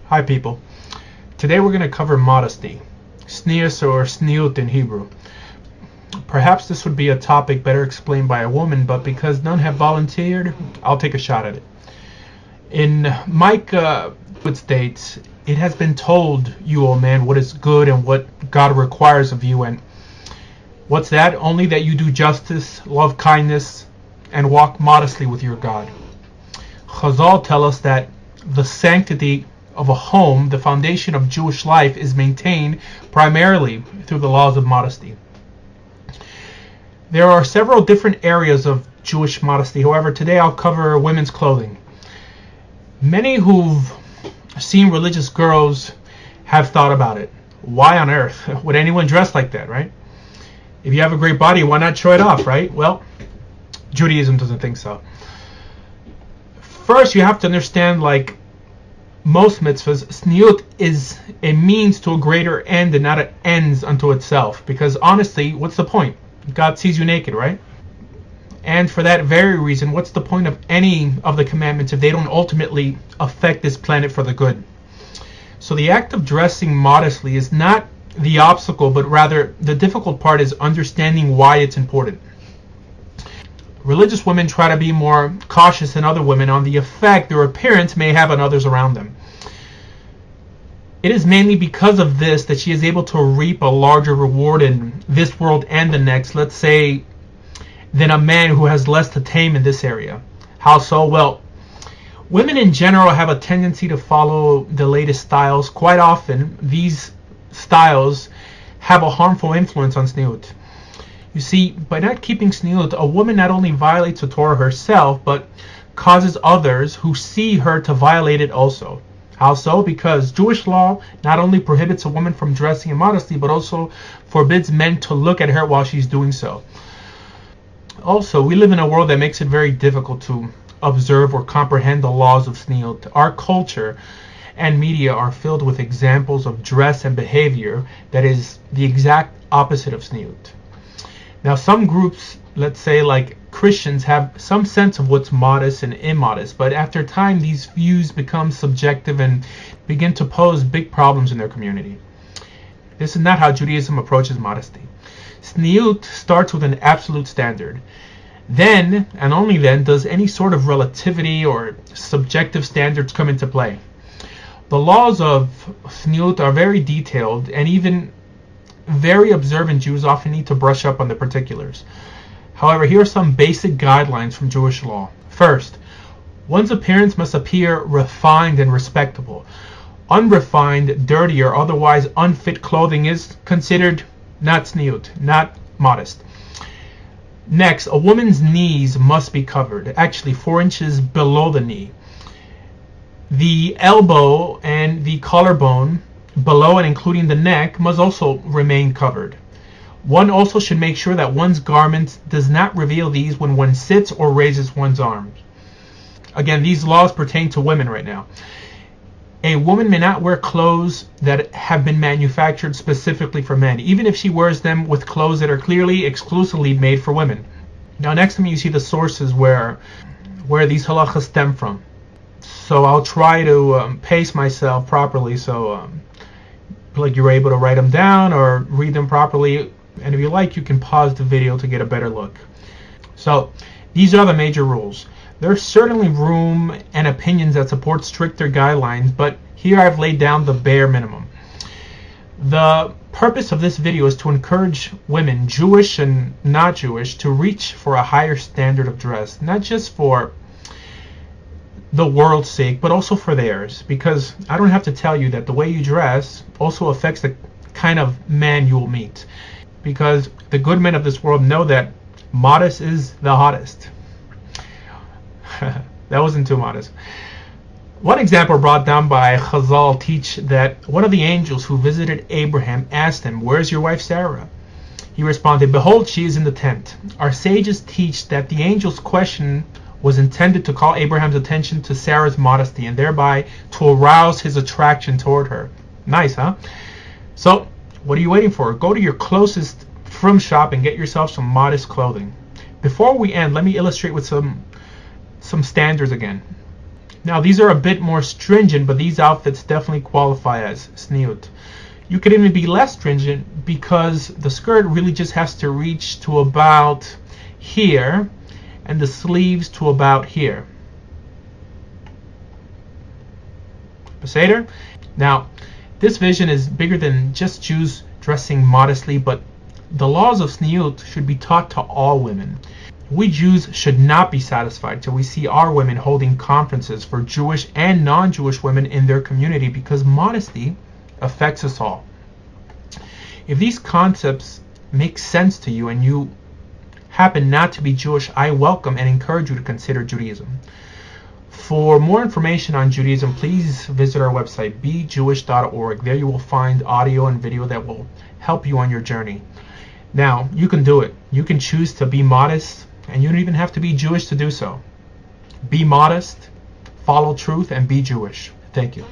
Hi people. Today we're going to cover modesty, Tzniut or Tzniut in Hebrew. Perhaps this would be a topic better explained by a woman, but because none have volunteered, I'll take a shot at it. In Micah, it states, "It has been told you, O man, what is good and what God requires of you, and what's that? Only that you do justice, love kindness, and walk modestly with your God." Chazal tell us that the sanctity of a home, the foundation of Jewish life, is maintained primarily through the laws of modesty. There are several different areas of Jewish modesty. However, today I'll cover women's clothing. Many who've seen religious girls have thought about it. Why on earth would anyone dress like that, right? If you have a great body, why not show it off, right? Well, Judaism doesn't think so. First, you have to understand, like most mitzvahs, Tzniut is a means to a greater end and not an ends unto itself. Because honestly, what's the point? God sees you naked, right? And for that very reason, what's the point of any of the commandments if they don't ultimately affect this planet for the good? So the act of dressing modestly is not the obstacle, but rather the difficult part is understanding why it's important. Religious women try to be more cautious than other women on the effect their appearance may have on others around them. It is mainly because of this that she is able to reap a larger reward in this world and the next, let's say, than a man who has less to tame in this area. How so? Well, women in general have a tendency to follow the latest styles. Quite often, these styles have a harmful influence on Tzniut. You see, by not keeping Tzniut, a woman not only violates the Torah herself, but causes others who see her to violate it also. How so? Because Jewish law not only prohibits a woman from dressing in modesty, but also forbids men to look at her while she's doing so. Also, we live in a world that makes it very difficult to observe or comprehend the laws of Tzniut. Our culture and media are filled with examples of dress and behavior that is the exact opposite of Tzniut. Now, some groups, let's say like Christians, have some sense of what's modest and immodest, but after time these views become subjective and begin to pose big problems in their community. This is not how Judaism approaches modesty. Tzniut starts with an absolute standard. Then, and only then, does any sort of relativity or subjective standards come into play. The laws of Tzniut are very detailed, and even very observant Jews often need to brush up on the particulars. However, here are some basic guidelines from Jewish law. First, one's appearance must appear refined and respectable. Unrefined, dirty, or otherwise unfit clothing is considered not Tzniut, not modest. Next, a woman's knees must be covered, actually 4 inches below the knee. The elbow and the collarbone below and including the neck must also remain covered. One also should make sure that one's garment does not reveal these when one sits or raises one's arms. Again, these laws pertain to women right now. A woman may not wear clothes that have been manufactured specifically for men, even if she wears them with clothes that are clearly exclusively made for women. Now, next to me you see the sources where these halachas stem from. So I'll try to pace myself properly so like you're able to write them down or read them properly. And if you like, you can pause the video to get a better look. So these are the major rules. There's certainly room and opinions that support stricter guidelines, but here I've laid down the bare minimum. The purpose of this video is to encourage women, Jewish and not Jewish, to reach for a higher standard of dress, not just for the world's sake, but also for theirs, because I don't have to tell you that the way you dress also affects the kind of man you will meet, because the good men of this world know that modest is the hottest. That wasn't too modest. One example brought down by Chazal teach that one of the angels who visited Abraham asked him, "Where's your wife Sarah?" He responded, "Behold, she is in the tent." Our sages teach that the angel's question was intended to call Abraham's attention to Sarah's modesty and thereby to arouse his attraction toward her. Nice, huh? So, what are you waiting for? Go to your closest frum shop and get yourself some modest clothing. Before we end, let me illustrate with some standards again. Now these are a bit more stringent, but these outfits definitely qualify as tzniut. You could even be less stringent because the skirt really just has to reach to about here and the sleeves to about here. Beseder? Now, this vision is bigger than just Jews dressing modestly, but the laws of Tzniut should be taught to all women. We Jews should not be satisfied till we see our women holding conferences for Jewish and non-Jewish women in their community, because modesty affects us all. If these concepts make sense to you and you happen not to be Jewish, I welcome and encourage you to consider Judaism. For more information on Judaism, please visit our website, bejewish.org. There you will find audio and video that will help you on your journey. Now, you can do it. You can choose to be modest, and you don't even have to be Jewish to do so. Be modest, follow truth, and be Jewish. Thank you.